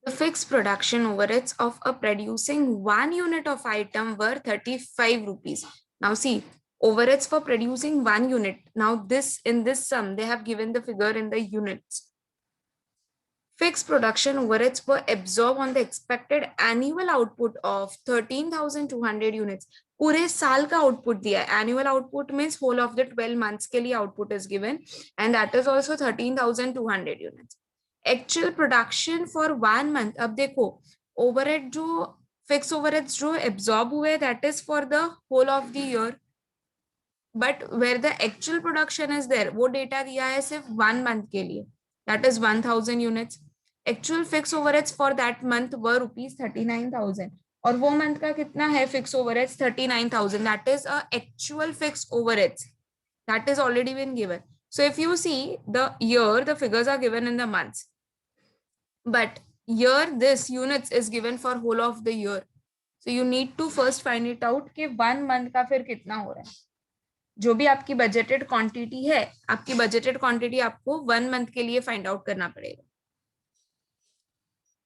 The fixed production overheads of a producing 1 unit of item were 35 rupees. Now see, overheads for producing 1 unit. Now this, in this sum, they have given the figure in the units. Fixed production overheads were absorbed on the expected annual output of 13,200 units. पूरे साल का output दिया है. Annual output means whole of the 12 months के लिए output is given and that is also 13,200 units. Actual production for 1 month. अब देखो overhead जो फिक्स ओवरहेड्स जो एब्जॉर्ब हुए that is for the whole of the year, but where the actual production is there वो data दिया है सिर्फ 1 month के लिए, that is 1,000 units. Actual fix overheads for that month वर ₹39,000 और वो मंथ का कितना है fix overheads 39,000. That is a actual fix overheads that is already been given. So if you see the year, the figures are given in the months, but here this units is given for whole of the year. So you need to first find it out कि 1 month का फिर कितना हो रहा है. जो भी आपकी बजटेड क्वांटिटी है, आपकी बजटेड क्वांटिटी आपको 1 मंथ के लिए फाइंड आउट करना पड़ेगा.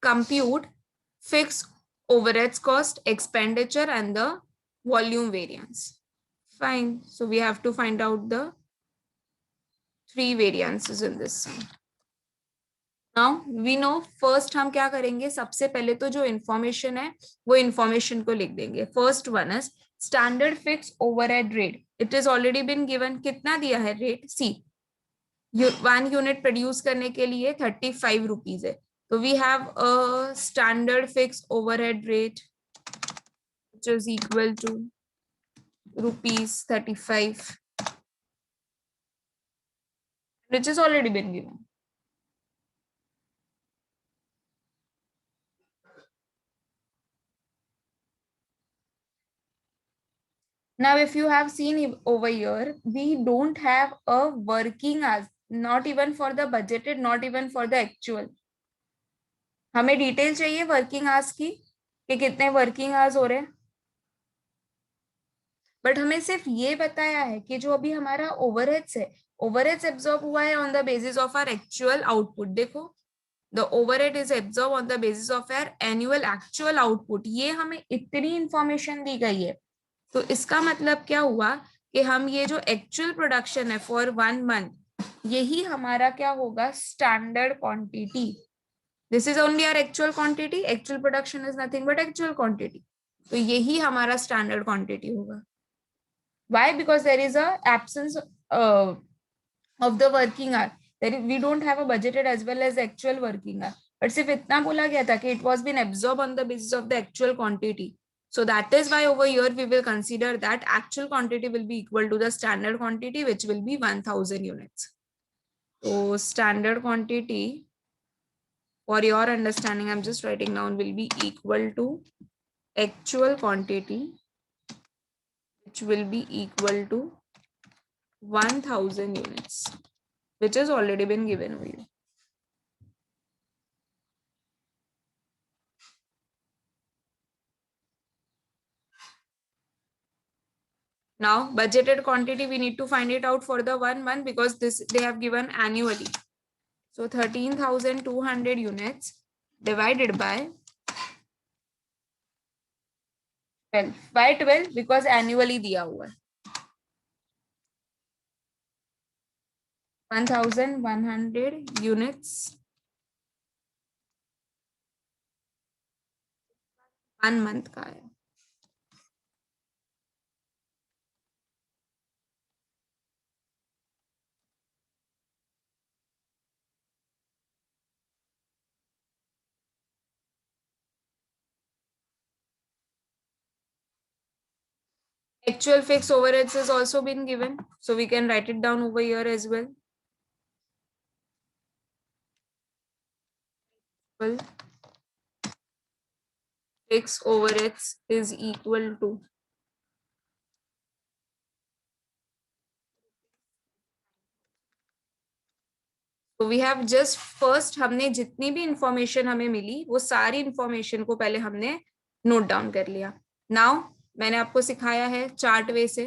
Compute fixed overheads cost, expenditure and the volume variance. Fine. So we have to find out the 3 variances in this sum. Now we know first हम क्या करेंगे, सबसे पहले तो जो इंफॉर्मेशन है वो इंफॉर्मेशन को लिख देंगे. First one is standard fix overhead rate. It is already been given. कितना दिया है रेट? सी 1 यूनिट प्रोड्यूस करने के लिए 35 रुपीज है. तो we have a standard fix overhead rate which is equal to ₹35, which is already been given. Now, if you have seen over here, we don't have a working hours, not even for the budgeted, not even for the actual. हमें detail चाहिए working hours की कि कितने working hours हो रहे हैं, but हमें सिर्फ ये बताया है कि जो अभी हमारा ओवरहेड्स है, ओवरहेड्स एब्जॉर्ब हुआ है on the basis of our actual output. देखो the overhead is absorb on the basis of our annual actual output. ये हमें इतनी इंफॉर्मेशन दी गई है. तो इसका मतलब क्या हुआ कि हम ये जो एक्चुअल प्रोडक्शन है फॉर 1 मंथ, यही हमारा क्या होगा, standard quantity. This is only our actual quantity. Actual production is nothing but actual quantity. तो यही हमारा स्टैंडर्ड क्वांटिटी होगा. Why? Because there is a absence of the working hour. we don't have a budgeted as well as actual working hour, but सिर्फ इतना बोला गया था कि it was been absorbed on the basis of the actual quantity. So that is why over here we will consider that actual quantity will be equal to the standard quantity, which will be 1,000 units. So standard quantity, for your understanding, I'm just writing down, will be equal to actual quantity, which will be equal to 1,000 units, which has already been given to you. Now budgeted quantity we need to find it out for the 1 month because this they have given annually. So 13,200 units divided by 12. Why 12? Because annually दिया हुआ है. 1,100 units 1 month का है. Actual fixed overheads has also been given, so we can write it down over here as well. Well, fixed overheads is equal to तो we have just first हमने जितनी भी information हमें मिली वो सारी इंफॉर्मेशन को पहले हमने नोट डाउन कर लिया. नाउ मैंने आपको सिखाया है चार्ट वे से.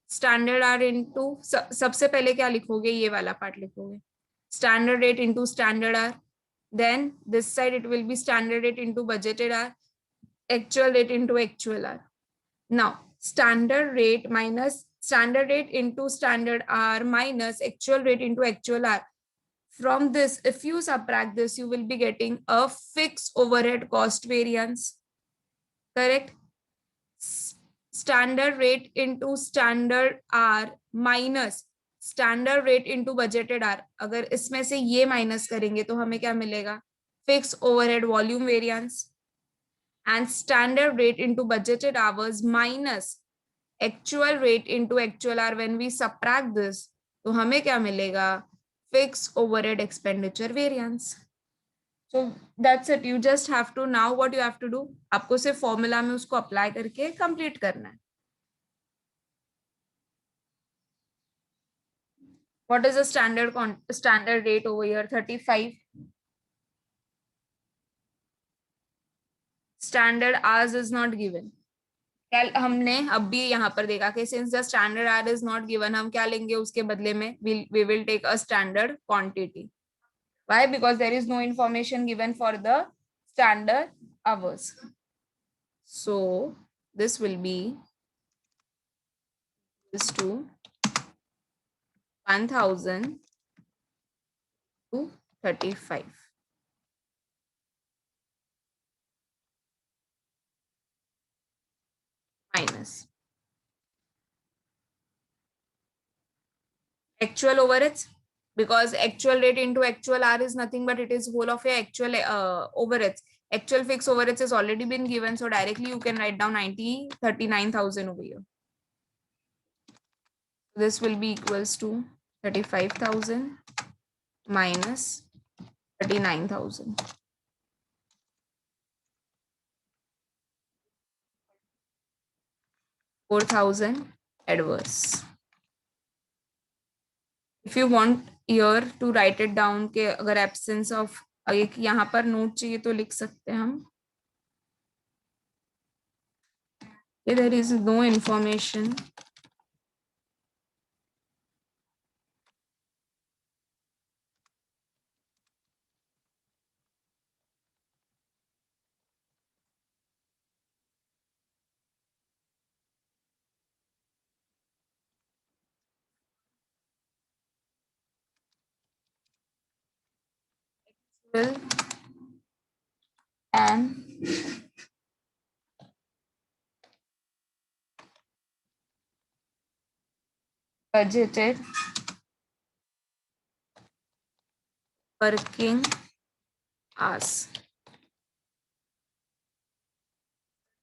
स्टैंडर्ड आर इनटू सबसे पहले क्या लिखोगे, ये वाला पार्ट लिखोगे. Standard rate into standard hour, then this side it will be standard rate into budgeted hour, actual rate into actual hour. Now standard rate minus standard rate into standard hour minus actual rate into actual hour. From this, if you subtract this, you will be getting a fixed overhead cost variance. Correct? Standard rate into standard hour minus standard rate into budgeted hour, अगर इसमें से ये minus करेंगे तो हमें क्या मिलेगा? Fix overhead volume variance. And standard rate into budgeted hours minus actual rate into actual hour. When we subtract this तो हमें क्या मिलेगा? Fix overhead expenditure variance. So that's it. You just have to, now what you have to do, आपको सिर्फ formula में उसको apply करके complete करना है. What is the standard rate over here? 35. Standard hours is not given. हमने अब भी यहाँ पर देखा कि since the standard hour is not given, हम क्या लेंगे उसके बदले में? We will take a standard quantity. Why? Because there is no information given for the standard hours. So this will be this to 1000 to 35. Minus actual overheads, because actual rate into actual hour is nothing but it is whole of your actual overheads. Actual fixed overheads has already been given, so directly you can write down 39,000 over here. This will be equals to 35,000 minus 39,000. 4,000 adverse. If you want here to write it down के अगर absence of एक यहाँ पर note चाहिए तो लिख सकते हैं हम. There is no information. And budgeted working hours.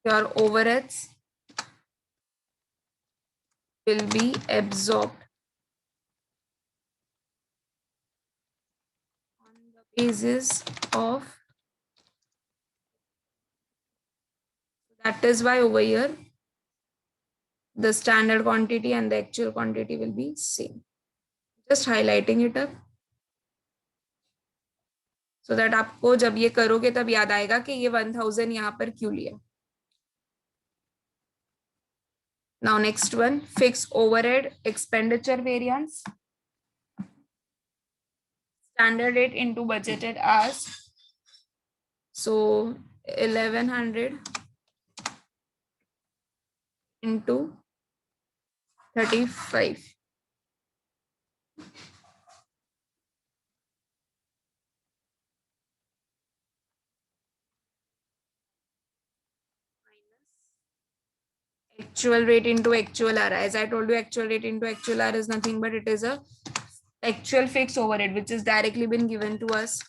Your overheads will be absorbed on the basis of, that is why over here the standard quantity and the actual quantity will be same. Just highlighting it up so that आपको जब ये करोगे तब याद आएगा कि ये 1000 यहाँ पर क्यों लिया. Now next one, fixed overhead expenditure variance. Standard rate into budgeted hours. So 1100 into 35. Actual rate into actual hour. As I told you, actual rate into actual hour is nothing but it is a actual fixed overhead which is directly been given to us,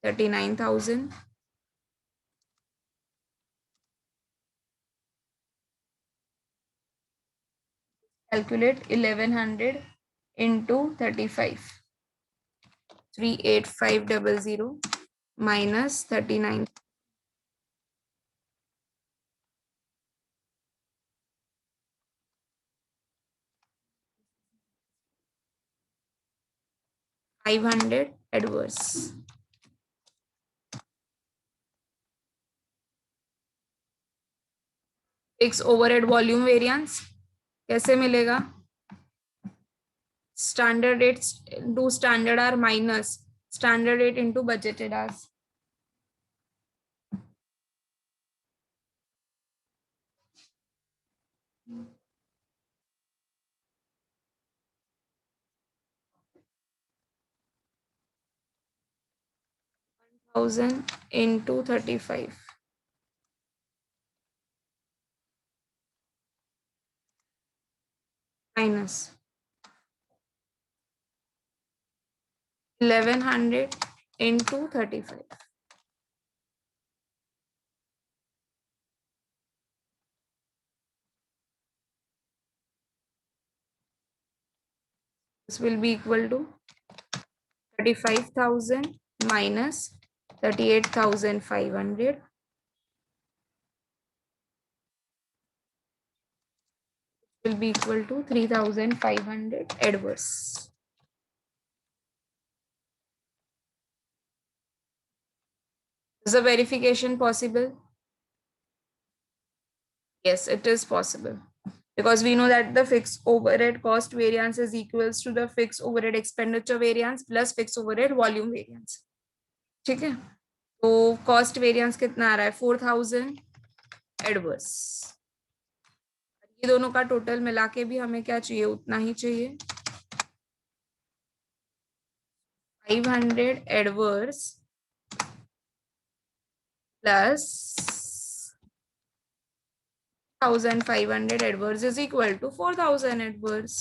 39,000. Calculate 1100 into 35. 38500 minus 39. 500 adverse. Fixed overhead volume variance कैसे मिलेगा? Standard rates into standard hour minus standard rate into budgeted hours. 1000 into 35 minus 1100 into 35. This will be equal to 35,000 minus 38,500 will be equal to 3,500 adverse. Is the verification possible? Yes, it is possible. Because we know that the fixed overhead cost variance is equals to the fixed overhead expenditure variance plus fixed overhead volume variance. ठीक है, तो cost variance कितना आ रहा है 4000 adverse. ये दोनों का total मिला के भी हमें क्या चाहिए, उतना ही चाहिए 500 adverse plus 1500 adverse is equal to 4000 adverse.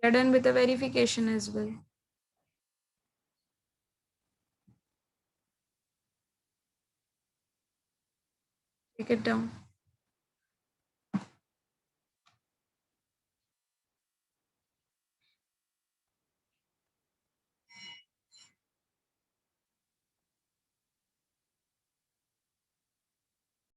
We are done with the verification as well. Take it down.